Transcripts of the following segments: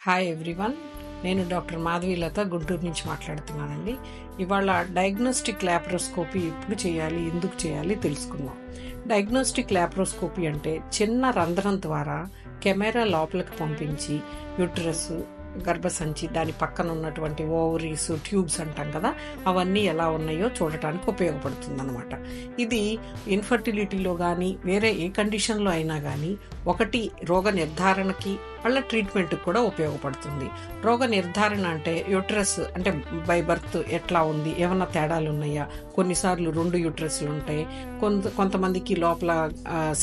Hi everyone, నేను doctor Madhavilatha Guntur నుంచి మాట్లాడుతున్నానండి. ఇవాళ డయాగ్నోస్టిక్ ల్యాప్రోస్కోపీ ఎప్పుడు చేయాలి, ఎందుకు చేయాలి తెలుసుకుందాం. డయాగ్నోస్టిక్ ల్యాప్రోస్కోపీ అంటే చిన్న రంధ్రం ద్వారా కెమెరా లోపలికి పంపించి యూట్రస్, గర్భసంచి, దాని పక్కన ఉన్నటువంటి ఓవరీస్, ట్యూబ్స్ అంటాం కదా, అవన్నీ ఎలా ఉన్నాయో చూడటానికి ఉపయోగపడుతుంది అనమాట. ఇది ఇన్ఫర్టిలిటీలో కానీ వేరే ఏ కండిషన్లో అయినా కానీ ఒకటి రోగ నిర్ధారణకి, వాళ్ళ ట్రీట్మెంట్కి కూడా ఉపయోగపడుతుంది. రోగ నిర్ధారణ అంటే యూట్రస్ అంటే బై బర్త్ ఎట్లా ఉంది, ఏమన్నా తేడాలు ఉన్నాయా. కొన్నిసార్లు 2 యూట్రస్లు ఉంటాయి, కొంతమందికి లోపల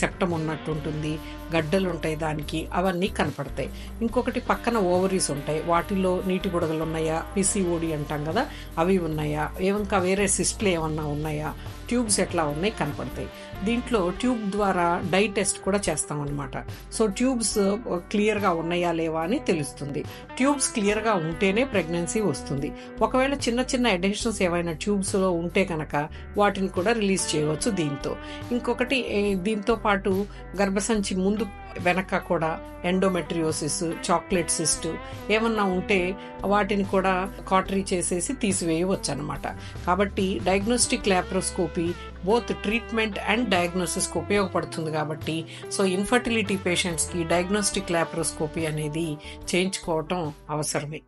సెప్టమ్ ఉన్నట్టు ఉంటుంది, గడ్డలు ఉంటాయి దానికి, అవన్నీ కనపడతాయి. ఇంకొకటి పక్కన ఓవరీస్ ఉంటాయి, వాటిలో నీటి బుడగలు ఉన్నాయా, పిసిఓడి అంటాం కదా, అవి ఉన్నాయా, ఇంకా వేరే సిస్ట్లు ఏమన్నా ఉన్నాయా, ట్యూబ్స్ ఎట్లా ఉన్నాయి కనపడతాయి. దీంట్లో ట్యూబ్ ద్వారా డై టెస్ట్ కూడా చేస్తాం అనమాట. సో ట్యూబ్స్ క్లియర్గా ఉన్నాయా లేవా అని తెలుస్తుంది. ట్యూబ్స్ క్లియర్గా ఉంటేనే ప్రెగ్నెన్సీ వస్తుంది. ఒకవేళ చిన్న చిన్న అడిషన్స్ ఏవైనా ట్యూబ్స్లో ఉంటే కనుక వాటిని కూడా రిలీజ్ చేయవచ్చు దీంతో. ఇంకొకటి, దీంతో పాటు గర్భసంచి ముందు వెనక కూడా ఎండోమెట్రియోసిస్, చాక్లెట్ సిస్ట్ ఏమన్నా ఉంటే వాటిని కూడా కాటరీ చేసేసి తీసివేయవచ్చు అనమాట. కాబట్టి diagnostic laparoscopy both treatment and డయాగ్నోసిస్కి ఉపయోగపడుతుంది. కాబట్టి సో ఇన్ఫర్టిలిటీ పేషెంట్స్కి డయాగ్నోస్టిక్ ల్యాప్రోస్కోపీ అనేది చేయించుకోవటం అవసరమే.